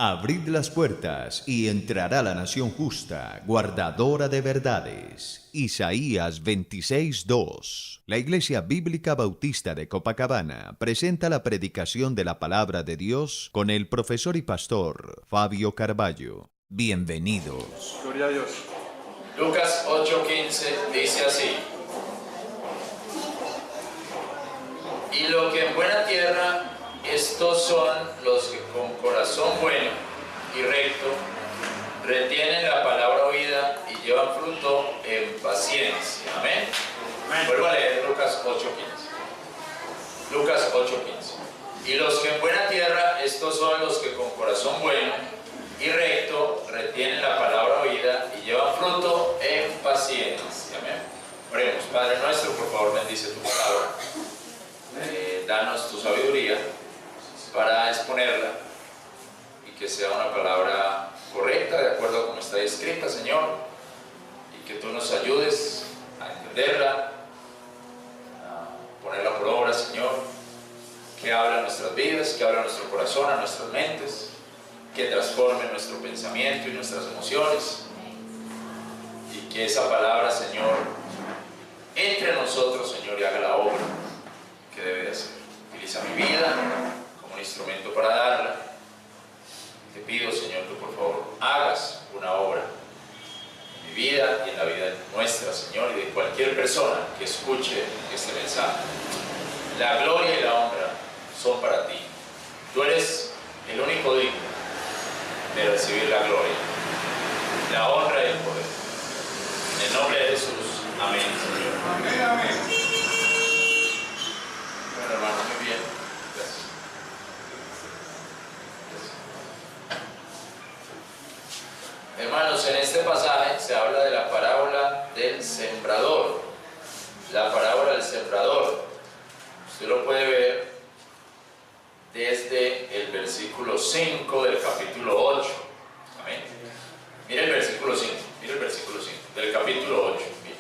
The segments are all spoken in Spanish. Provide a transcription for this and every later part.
Abrid las puertas y entrará la nación justa, guardadora de verdades. Isaías 26:2. La Iglesia Bíblica Bautista de Copacabana presenta la predicación de la palabra de Dios con el profesor y pastor Fabio Carballo. Bienvenidos. Gloria a Dios. Lucas 8:15 dice así: y lo que en buena tierra, estos son los que con corazón bueno y recto retienen la palabra oída y llevan fruto en paciencia. Amén. Vuelvo a leer Lucas 8:15. Lucas 8:15. Y los que en buena tierra, estos son los que con corazón bueno y recto retienen la palabra oída y llevan fruto en paciencia. Amén. Oremos. Padre nuestro, por favor, bendice tu palabra. Danos tu sabiduría para exponerla y que sea una palabra correcta, de acuerdo a como está escrita, Señor, y que tú nos ayudes a entenderla, a ponerla por obra, Señor, que habla en nuestras vidas, que habla en nuestro corazón, a nuestras mentes, que transforme nuestro pensamiento y nuestras emociones, y que esa palabra, Señor, entre nosotros, Señor, y haga la obra que debe de hacer. Utiliza mi vida como un instrumento para darla. Te pido, Señor, que por favor hagas una obra en mi vida y en la vida nuestra, Señor, y de cualquier persona que escuche este mensaje. La gloria y la honra son para ti. Tú eres el único digno de recibir la gloria, la honra y el poder. En el nombre de Jesús. Amén, Señor. Amén, amén. Bueno, hermano, muy bien. Gracias. Hermanos, en este pasaje se habla de la parábola del sembrador. La parábola del sembrador. Usted lo puede ver desde el versículo 5 del capítulo 8. Amén. Mire el versículo 5. Mire el versículo 5 del capítulo 8. Mire.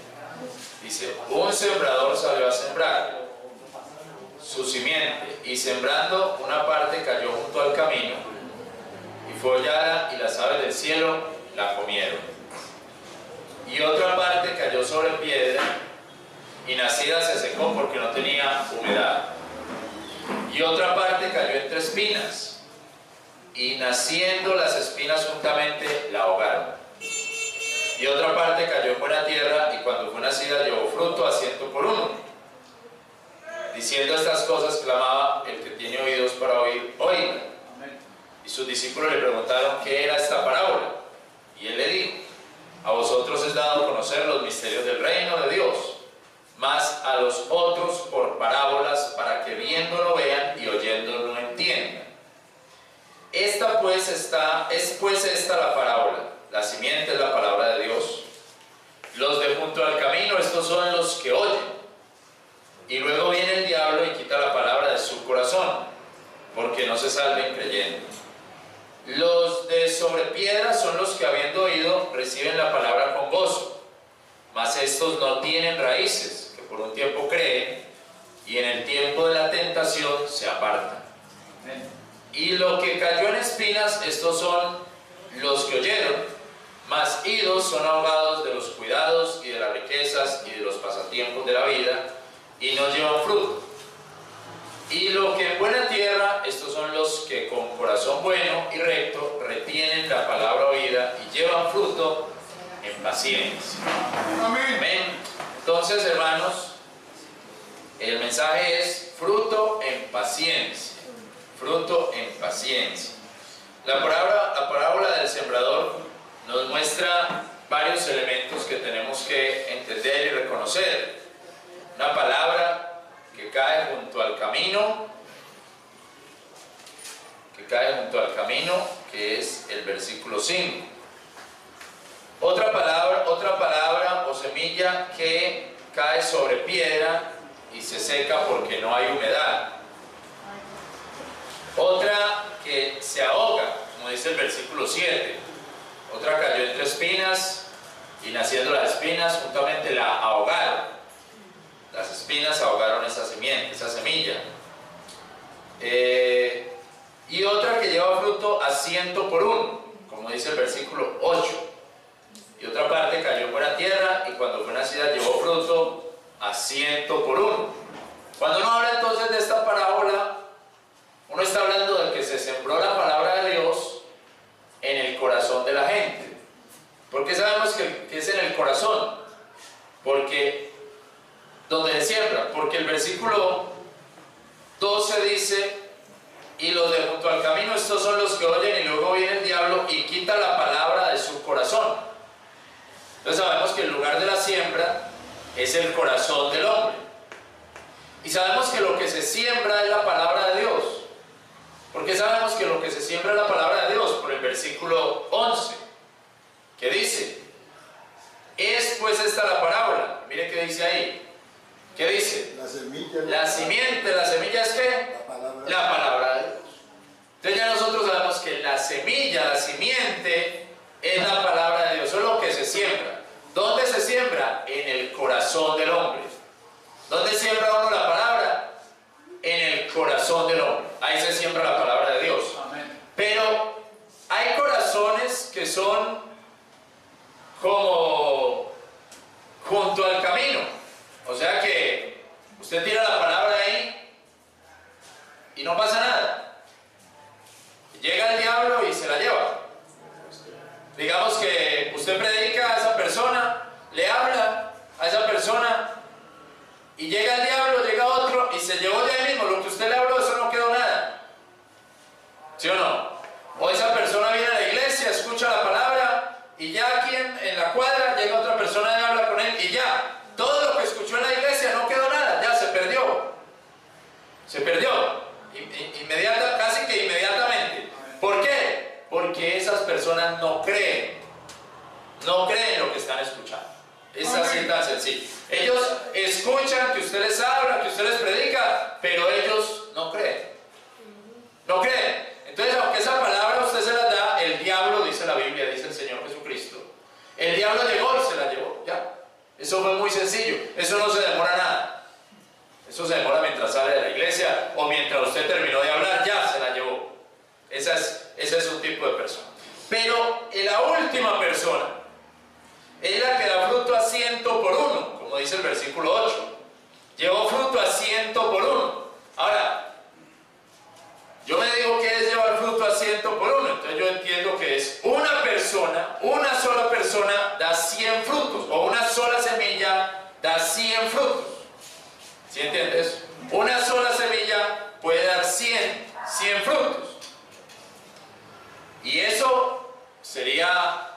Dice: un sembrador salió a sembrar su simiente, y sembrando, una parte cayó junto al camino, y fue hollada, y las aves del cielo la comieron. Y otra parte cayó sobre piedra, y nacida se secó porque no tenía humedad. Y otra parte cayó entre espinas, y naciendo las espinas juntamente la ahogaron. Y otra parte cayó en buena tierra, y cuando fue nacida llevó fruto a 100 por uno. Diciendo estas cosas clamaba: el que tiene oídos para oír, oiga. Y sus discípulos le preguntaron qué era esta parábola. Y él le dijo: a vosotros es dado conocer los misterios del reino de Dios, mas a los otros por parábolas, para que viéndolo vean y oyéndolo entiendan. Esta pues esta la parábola. La simiente es la palabra de Dios. Los de junto al camino, estos son los que oyen. Y luego viene el diablo y quita la palabra de su corazón, porque no se salven creyendo. Los de sobre piedra son los que, habiendo oído, reciben la palabra con gozo. Mas estos no tienen raíces, que por un tiempo creen, y en el tiempo de la tentación se apartan. Y lo que cayó en espinas, estos son los que oyeron, mas idos son ahogados de los cuidados y de las riquezas y de los pasatiempos de la vida, y no llevan fruto. Y lo que en buena tierra, estos son los que con corazón bueno y recto retienen la palabra oída y llevan fruto en paciencia. Amén. Amén. Entonces, hermanos, el mensaje es fruto en paciencia. Fruto en paciencia. La parábola del sembrador nos muestra varios elementos que tenemos que entender y reconocer. Una palabra que cae junto al camino, que es el versículo 5. Otra palabra o semilla que cae sobre piedra y se seca porque no hay humedad. Otra que se ahoga, como dice el versículo 7. Otra cayó entre espinas, y naciendo las espinas juntamente la ahogaron. Las espinas ahogaron esa semilla. y otra que lleva fruto a 100 por uno, como dice el versículo 8. Y otra parte cayó en buena tierra, y cuando fue nacida llevó fruto a 100 por uno. Cuando uno habla entonces de esta parábola, uno está hablando de que se sembró la palabra de Dios en el corazón de la gente. ¿Por qué sabemos que es en el corazón? Porque, donde se siembra, porque el versículo 12 dice: y los de junto al camino, estos son los que oyen, y luego viene el diablo y quita la palabra de su corazón. Entonces sabemos que el lugar de la siembra es el corazón del hombre. Y sabemos que lo que se siembra es la palabra de Dios. ¿Por qué sabemos que lo que se siembra es la palabra de Dios? Por el versículo 11, que dice: es pues esta la parábola. Mire qué dice ahí. ¿Qué dice? La semilla. La simiente, la semilla es ¿qué? La palabra de Dios. Entonces ya nosotros sabemos que la semilla, la simiente, es la palabra de Dios. Eso es lo que se siembra. ¿Dónde se siembra? En el corazón del hombre. ¿Dónde siembra uno la palabra? En el corazón del hombre. Ahí se siembra la palabra de Dios. Pero hay corazones que son como junto al camino. O sea que usted tira la palabra ahí y no pasa nada. Llega el diablo y se la lleva. Digamos que usted predica a esa persona, le habla a esa persona, y llega el diablo, llega otro y se llevó de ahí mismo. Lo que usted le habló, eso no quedó nada. ¿Sí o no? O esa persona viene a la iglesia, escucha la palabra, y ya aquí en la cuadra llega otra persona y habla con él, y ya. Todo lo que escuchó en la iglesia no quedó nada, ya se perdió. Se perdió. Casi que inmediatamente. ¿Por qué? Porque esas personas no creen. No creen lo que están escuchando. Es así tan sencillo. Ellos escuchan que usted les habla, que usted les predica, pero ellos no creen. No creen. Entonces, aunque esa palabra usted se la da, el diablo, dice la Biblia, dice el Señor Jesucristo, el diablo llegó y se la llevó, ya. Eso fue muy sencillo. Eso no se demora nada. Eso se demora mientras sale de la iglesia o mientras usted terminó de hablar, ya se la llevó. Ese es un tipo de persona. Pero la última persona es la que da fruto a 100 por uno, como dice el versículo 8. Llevó fruto a 100 por uno. Ahora, yo me digo que es llevar fruto a 100 por uno. Entonces yo entiendo que es una persona, una sola persona da 100 frutos. O una sola semilla da 100 frutos. ¿Sí entiendes? Una sola semilla puede dar 100 frutos. Y eso sería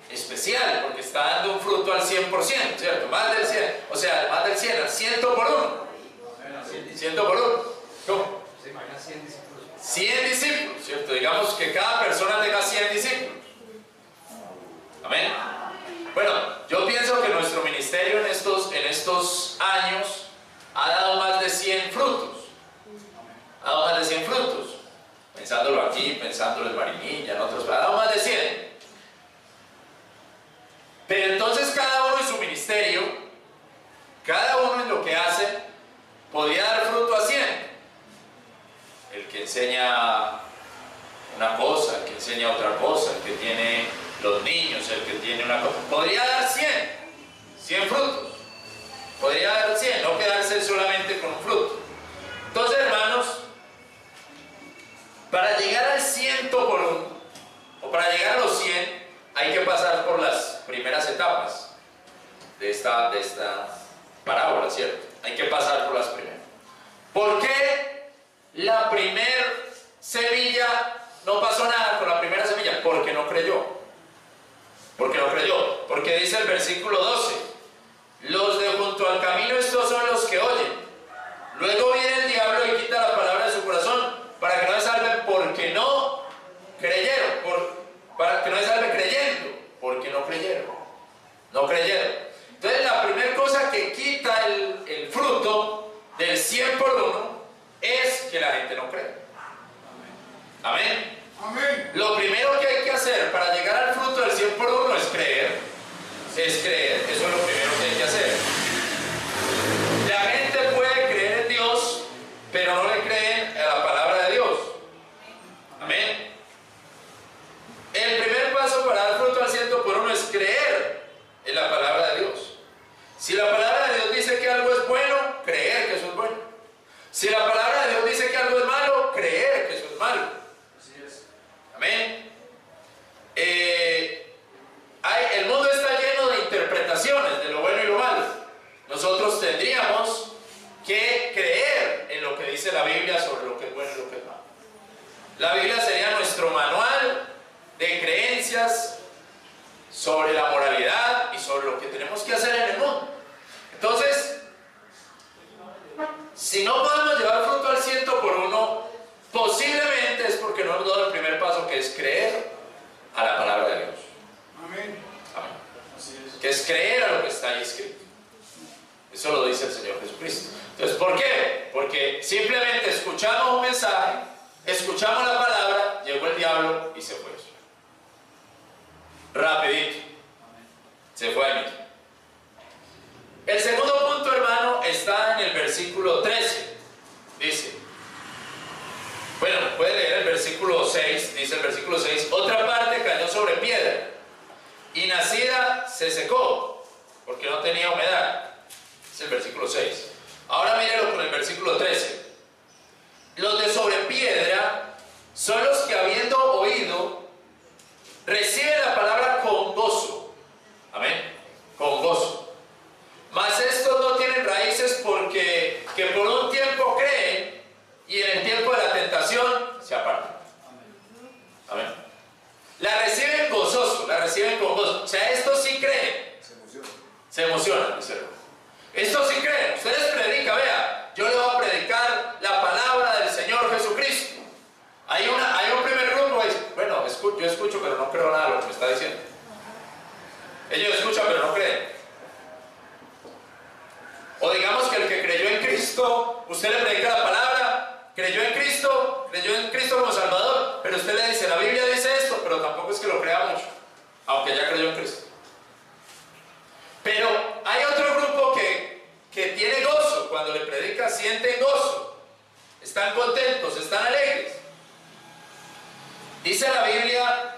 especial, porque está dando un fruto al 100%, ¿cierto? Más del 100, o sea, más del 100, al 100 por uno. 100 por uno. ¿Cómo? Se imagina 100 discípulos. 100 discípulos, ¿cierto? Digamos que cada persona tenga 100 discípulos. Amén. Bueno, yo pienso que nuestro ministerio en estos años ha dado más de 100 frutos. Ha dado más de 100 frutos. Pensándolo aquí, pensándolo en Marinilla, en otros, ha dado más de 100. Pero entonces cada uno en su ministerio, cada uno en lo que hace, podría dar fruto a 100. El que enseña una cosa, el que enseña otra cosa, el que tiene los niños, el que tiene una cosa, podría dar 100 frutos. Podría dar 100, no quedarse solamente con un fruto. Entonces, hermanos, para llegar al 100 por uno, o para llegar a los 100, hay que pasar por las primeras etapas de esta parábola, ¿cierto? Hay que pasar por las primeras. ¿Por qué la primer semilla no pasó nada con la primera semilla? Porque no creyó. Porque no creyó. Porque dice el versículo 12: los de junto al camino, estos son los que oyen. Luego viene el diablo y quita la palabra de su corazón para que no se salven porque no creyeron. Para que no se salven creyendo, porque no creyeron. No creyeron. Entonces la primera cosa que quita el fruto del 100 por uno es que la gente no cree. Amén. Amén. Lo primero que hay que hacer para llegar al fruto del 100 por uno es creer. Es creer. Eso es lo primero que hay que hacer. La gente puede creer en Dios, pero no le creen a la palabra de Dios. sugerencias sobre la moralidad y sobre lo que tenemos que hacer en el mundo. Entonces, si no podemos llevar fruto al 100%, posiblemente es porque no hemos dado el primer paso, que es creer a la palabra de Dios. Amén. Amén. Que es creer a lo que está ahí escrito. Eso lo dice el Señor Jesucristo. Entonces, ¿por qué? Porque simplemente escuchamos un mensaje, escuchamos la palabra, llegó el diablo y se fue. Rapidito. Se fue a mí. El segundo punto, hermano, está en el versículo 13. Dice, bueno, puede leer el versículo 6, dice el versículo 6, otra parte cayó sobre piedra y nacida se secó porque no tenía humedad. Es el versículo 6. Ahora mírelo con el versículo 13. Los de sobre piedra son los que, habiendo oído, reciben la palabra con gozo. Amén. Con gozo. Mas estos no tienen raíces porque que por un tiempo creen y en el tiempo de la tentación se apartan. Amén. La reciben gozoso, la reciben con gozo. O sea, estos sí creen. Se emocionan, dice el hermano. Estos sí creen. Ustedes predican, vea, yo le voy a predicar la palabra del Señor Jesucristo. Hay un primer grupo que dice, bueno, yo escucho, pero no creo nada de lo que me está diciendo. Ellos escuchan, pero no creen. O digamos que el que creyó en Cristo, usted le predica la palabra, creyó en Cristo como Salvador, pero usted le dice, la Biblia dice esto, pero tampoco es que lo crea mucho, aunque ya creyó en Cristo. Pero hay otro grupo que tiene gozo, cuando le predica sienten gozo, están contentos, están alegres. Dice la Biblia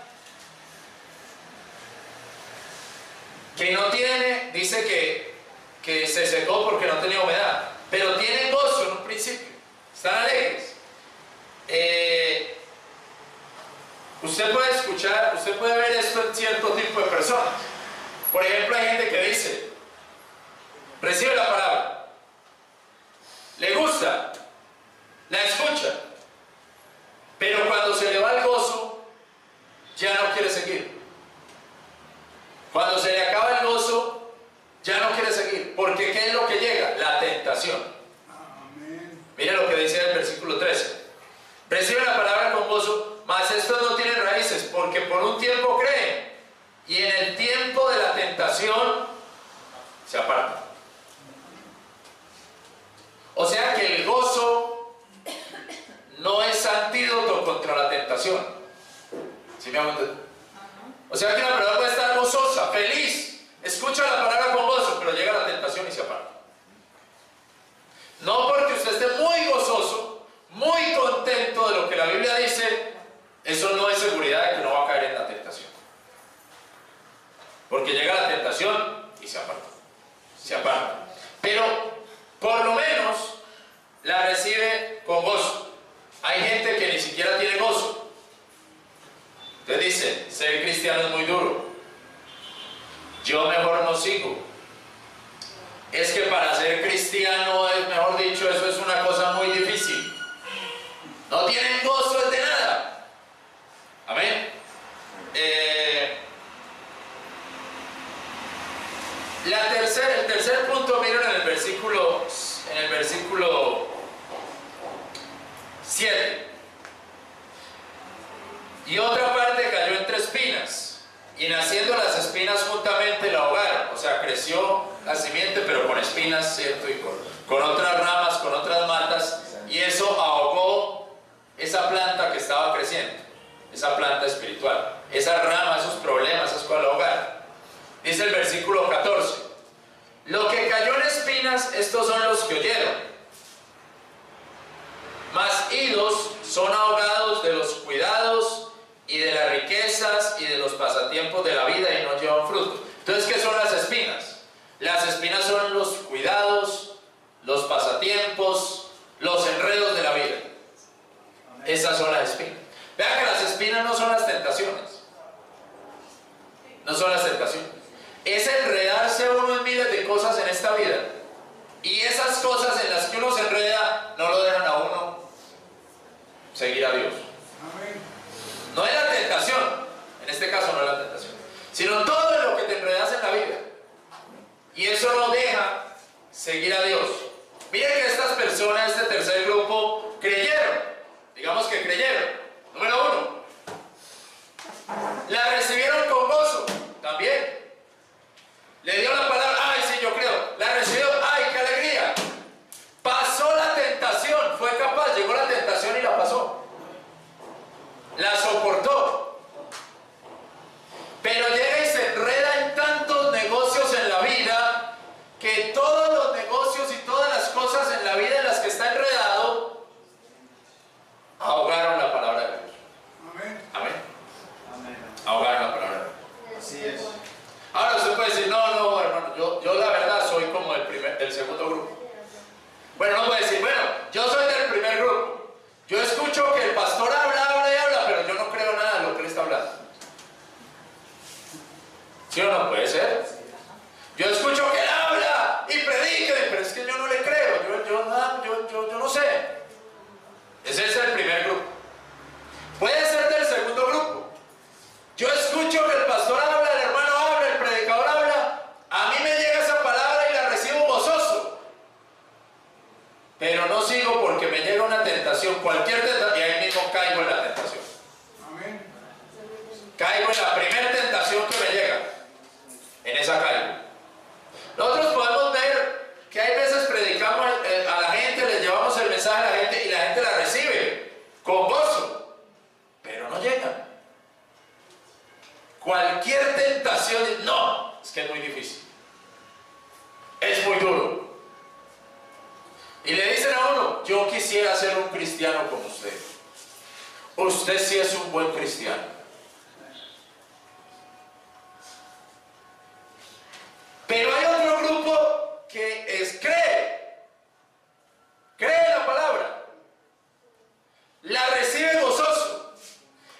que no tiene, dice que se secó porque no tenía humedad, pero tienen gozo en un principio, están alegres. Usted puede escuchar, usted puede ver esto en cierto tipo de personas. Por ejemplo, hay gente que dice, recibe la palabra, le gusta, la escucha, pero cuando se le va el gozo, ya no quiere seguir. Cuando se le acaba el gozo, ya no quiere seguir. Porque ¿qué es lo que llega? La tentación. Amén. Mire lo que dice el versículo 13. Recibe la palabra con gozo, mas estos no tienen raíces, porque por un tiempo creen, y en el tiempo de la tentación se apartan. O sea que el gozo no es antídoto contra la tentación. ¿Sí me hago entender? O sea que una persona puede estar gozosa, feliz, escucha la palabra con gozo, pero llega la tentación y se aparta. No porque usted esté muy gozoso, muy contento de lo que la Biblia dice, eso no es seguridad de que no va a caer en la tentación. Porque llega la tentación y se aparta. Se aparta. Pero por lo menos la recibe con gozo. Hay gente que ni siquiera tiene gozo. Entonces dice, ser cristiano es muy duro. Yo mejor no sigo. Es que para ser cristiano, es mejor dicho, eso es una cosa muy difícil. No tienen gozo de nada. Amén. El tercer punto, miren en el versículo 7. Y otra parte cayó entre espinas, y naciendo las espinas juntamente la ahogaron. O sea, creció la simiente, pero con espinas, ¿cierto? Y con otras ramas, con otras matas, y eso ahogó esa planta que estaba creciendo, esa planta espiritual. Esa rama, esos problemas, esas cosas la ahogaron. Dice el versículo 14. Lo que cayó en espinas, estos son los que oyeron. Mas idos son ahogados de los cuidados y de las riquezas y de los pasatiempos de la vida y no llevan fruto. Entonces, ¿qué son las espinas? Las espinas son los cuidados, los pasatiempos, los enredos de la vida. Esas son las espinas. Vean que las espinas no son las tentaciones. No son las tentaciones. Es enredarse uno en miles de cosas en esta vida. Y esas cosas en las que uno se enreda no lo dejan a uno seguir a Dios. Amén. No es la tentación, en este caso caso no es la tentación, sino todo en lo que te enredas en la vida. Y eso no deja seguir a Dios. Miren que estas personas, este tercer grupo, creyeron. Digamos que creyeron. Número uno, la recibieron con gozo. También. Le dio la palabra, ay, sí, yo creo. La recibió, ay, qué alegría. Pasó la tentación, fue capaz, llegó la tentación y la pasó. La soportó. Pero llega y se enreda en tantos negocios en la vida, que todos los negocios y todas las cosas en la vida en las que está enredado, ahogaron la palabra de Dios. Amén. Amén. Amén. Ahogaron la palabra de Dios. Así es. Ahora usted puede decir, no, hermano, yo la verdad soy como del segundo grupo. Bueno, no puede decir, bueno, yo soy del primer grupo. Yo escucho que el pastor habla y habla, pero yo no creo nada de lo que él está hablando. ¿Sí o no? Puede ser. Yo escucho que él habla y predica, pero es que yo no le creo, yo no sé. Ese es el primer grupo. Puede ser del segundo grupo. Yo escucho que el pastor habla, el hermano habla, el predicador habla, a mí me llega esa palabra y la recibo gozoso. Pero no sigo porque me llega una tentación, cualquier tentación, y ahí mismo caigo en la tentación. Amén. Caigo en la primera tentación que me llega. En esa caigo. Nosotros podemos ver que hay veces predicamos a la gente, les llevamos el mensaje a la gente y la gente la recibe con gozo, pero no llega. Cualquier tentación, no, es que es muy difícil. Es muy duro. Y le dicen a uno, yo quisiera ser un cristiano como usted. Usted sí es un buen cristiano. Pero hay otro grupo que cree la palabra, la recibe gozoso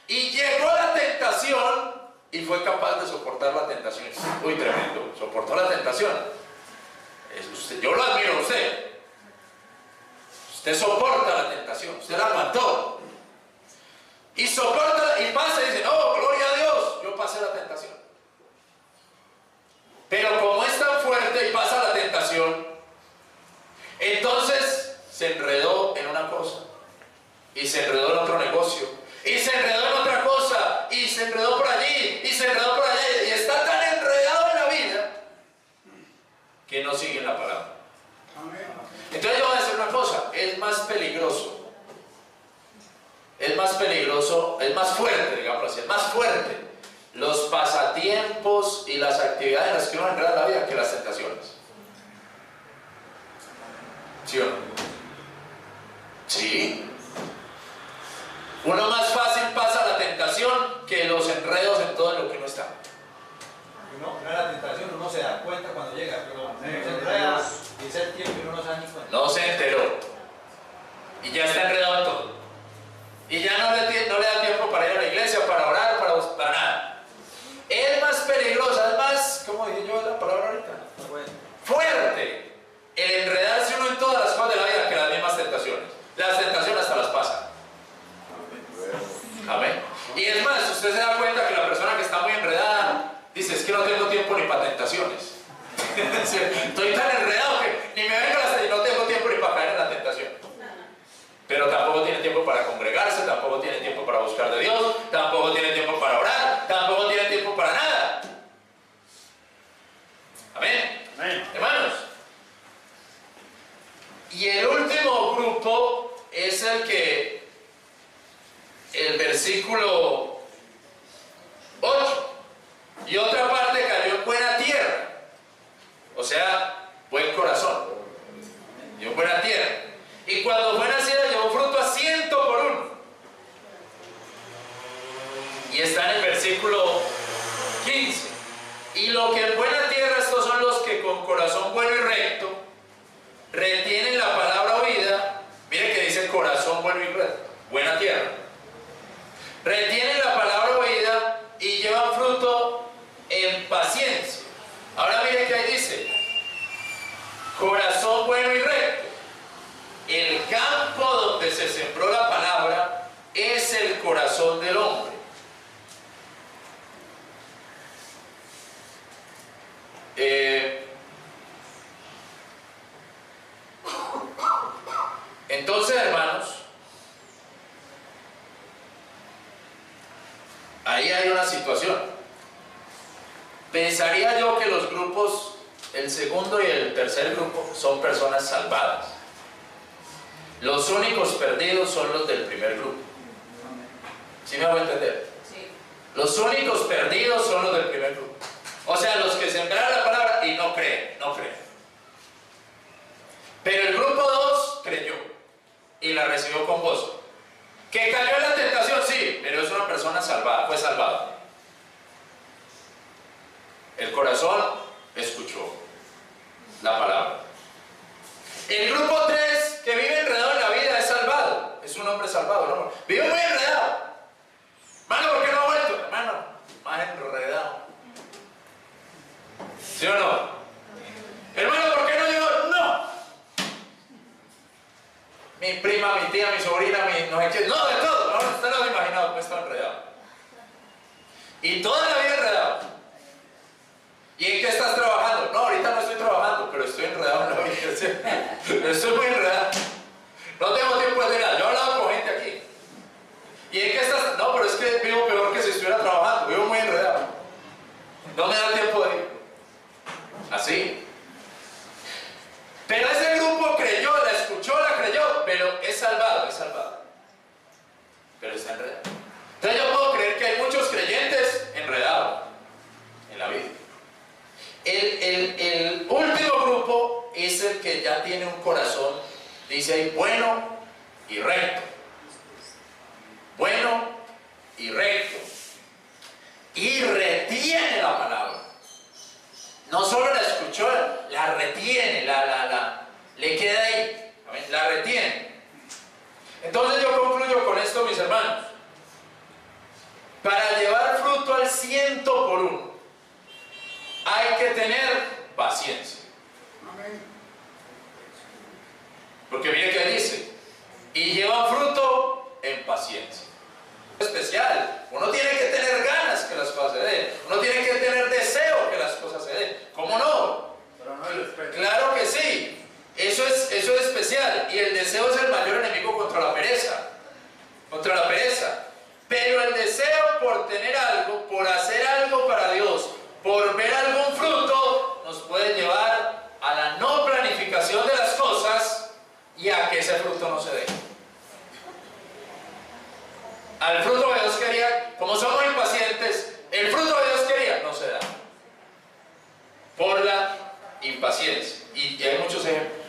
y llegó la tentación y fue capaz de soportar la tentación. Uy, tremendo, soportó la tentación. Yo lo admiro a usted. Usted soporta la tentación, usted la aguantó. Y soporta y pasa y dice, oh, gloria a Dios, yo pasé la tentación. Pero como es tan fuerte y pasa la tentación, entonces se enredó en una cosa, y se enredó en otro negocio, y se enredó en otra cosa, y se enredó por allí, y se enredó por allá, y está tan enredado en la vida que no sigue la palabra. Amén. Entonces yo voy a decir una cosa, es más peligroso, es más fuerte, digamos así, es más fuerte los pasatiempos y las actividades en las que uno enreda la vida que las tentaciones. ¿Sí o no? Sí. Uno más fácil pasa la tentación que los enredos en todo lo que uno está. No es la tentación, uno se da cuenta cuando llega, pero se enreda y es el tiempo y uno no se da ni cuenta. No se enteró. Y ya está enredado en todo. Y ya no le da tiempo para ir a la iglesia, para orar, para nada. Es más peligrosa, es más, ¿cómo dije yo la palabra ahorita? Fuerte el enredarse uno en todas las cosas de la vida que las mismas tentaciones. Las tentaciones hasta las pasan. Amén. Y es más, usted se da cuenta que la persona que está muy enredada dice, es que no tengo tiempo ni para tentaciones. Estoy tan enredado que ni me vengo y no tengo tiempo ni para caer en la tentación. Pero tampoco tiene tiempo para congregarse, tampoco tiene tiempo para buscar de Dios, tampoco tiene tiempo para orar, tampoco tiene tiempo para nada. Amén. Amén. Hermanos. Y el último grupo es el versículo 8. Y otra parte cayó en buena tierra. O sea, buen corazón. Dio buena tierra. Y cuando fue nacida llevó fruto a 100 por 1. Y está en el versículo 15. Y lo que en buena tierra, estos son los que con corazón bueno y recto retienen la palabra oída. Mire que dice corazón bueno y recto. Buena tierra. Retienen la palabra oída y llevan fruto en paciencia. Ahora mire que ahí dice corazón bueno y recto. El campo donde se sembró la palabra es el corazón del hombre. hay una situación. Pensaría yo que los grupos, el segundo y el tercer grupo, son personas salvadas. Los únicos perdidos son los del primer grupo. ¿Sí me hago entender? Sí. Los únicos perdidos son los del primer grupo. O sea, los que sembraron la palabra y no creen. Pero el grupo 2 creyó y la recibió con gozo. ¿Que cayó en la tentación? Sí, pero es una persona salvada, fue salvado. El corazón escuchó la palabra. El grupo 3, que vive enredado en la vida, es salvado. Es un hombre salvado, ¿no? Vive muy enredado. Hermano, ¿por qué no ha vuelto? Hermano, más enredado. ¿Sí o no? Hermano, ¿por qué no llegó? No. Mi prima, mi tía, mi sobrina, no sé qué. No, de todo. No, usted no lo ha imaginado cómo está enredado. Y toda la vida enredado. ¿Y en qué estás trabajando? No, ahorita no estoy trabajando, pero estoy enredado en la vida. Estoy muy enredado. No tengo tiempo de nada. Yo he hablado con gente aquí. ¿Y en qué estás? No, pero es que vivo peor que si estuviera trabajando. Vivo muy enredado. No me da tiempo de ir. Así. Pero ese grupo creyó, la escuchó, la creyó, pero es salvado. Pero está enredado. Entonces yo puedo creer que hay muchos creyentes enredados en la vida. El último grupo es el que ya tiene un corazón, dice ahí, bueno y recto. Bueno y recto. Y retiene la palabra. No solo la escuchó, la retiene, le queda ahí. La retiene. Entonces yo concluyo con esto, mis hermanos. Para llevar fruto al 100 por 1, hay que tener paciencia. Amén. Porque mire que dice, y llevan fruto en paciencia. Especial, uno tiene que tener ganas que las cosas se den, uno tiene que tener deseo que las cosas se den. ¿Cómo no? Pero no el respeto. Claro que sí, eso es especial, y el deseo es el mayor enemigo contra la pereza. Pero el deseo por tener algo, por hacer algo para Dios, por ver algún fruto, nos puede llevar a la no planificación de las cosas y a que ese fruto no se dé. Al fruto que Dios quería, como somos impacientes, el fruto que Dios quería no se da. Por la impaciencia. Y hay muchos ejemplos.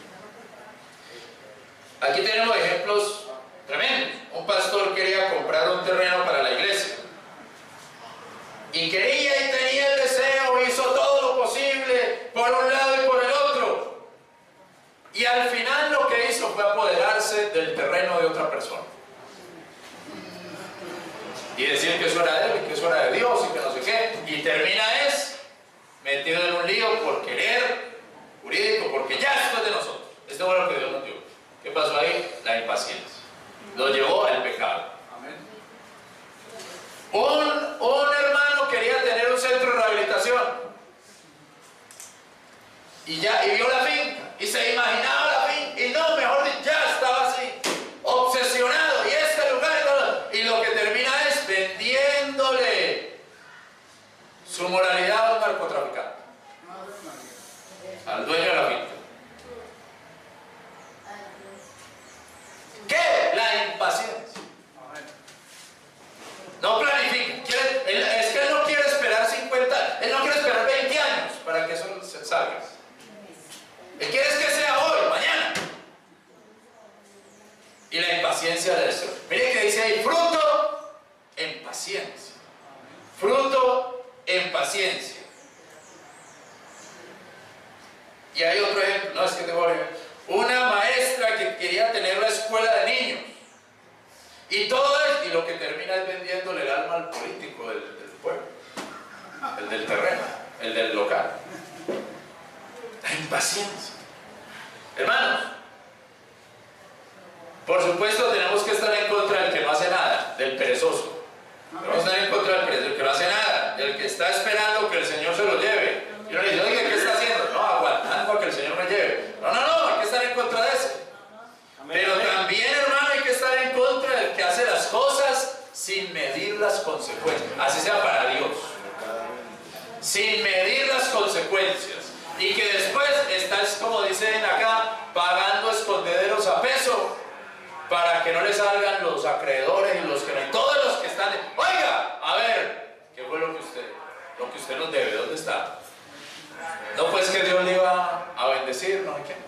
Aquí tenemos ejemplos tremendos. Un pastor quería comprar un terreno para la iglesia. Y quería y tenía el deseo, hizo todo lo posible, por un lado y por el otro. Y al final lo que hizo fue apoderarse del terreno de otra persona. Y decir que eso era de él, y que eso era de Dios, y que no sé qué. Y termina metido en un lío por querer jurídico, porque ya esto es de nosotros. Esto fue lo que Dios nos dio. ¿Qué pasó ahí? La impaciencia. Lo llevó al pecado. Amén. Un hermano quería tener un centro de rehabilitación. Y vio la finca. Y se imaginaba la finca. Y no, mejor dicho, ya estaba así. Obsesionado. Y este lugar y todo. Y lo que termina es vendiéndole su moralidad a un narcotraficante. Al dueño de la finca. ¿Qué? La impaciencia. No planifica. Es que él no quiere esperar 50, él no quiere esperar 20 años para que eso se salga. Él quiere que sea hoy, mañana. Y la impaciencia de eso. Mire que dice ahí, fruto en paciencia. Fruto en paciencia. Y hay otro ejemplo, no es que tengo una maestra que quería tener una escuela de niños. Y todo y lo que termina es vendiéndole el alma al político del pueblo, el del terreno, el del local. La impaciencia. Hermanos, por supuesto tenemos que estar en contra del que no hace nada, del perezoso. Tenemos que estar en contra del que no hace nada, del que está esperando que el Señor se lo lleve. Y uno dice, oye, ¿qué está haciendo? No, aguantando a que el Señor me lleve. No, hay que estar en contra de ese. Pero también, hermano, hay que estar en contra del que hace las cosas sin medir las consecuencias. Así sea para Y que después estás, como dicen acá, pagando escondederos a peso para que no le salgan los acreedores y los que no, todos los que están. Oiga, a ver, ¿qué fue lo que usted nos debe? ¿Dónde está? No, pues que Dios le iba a bendecir, no hay que.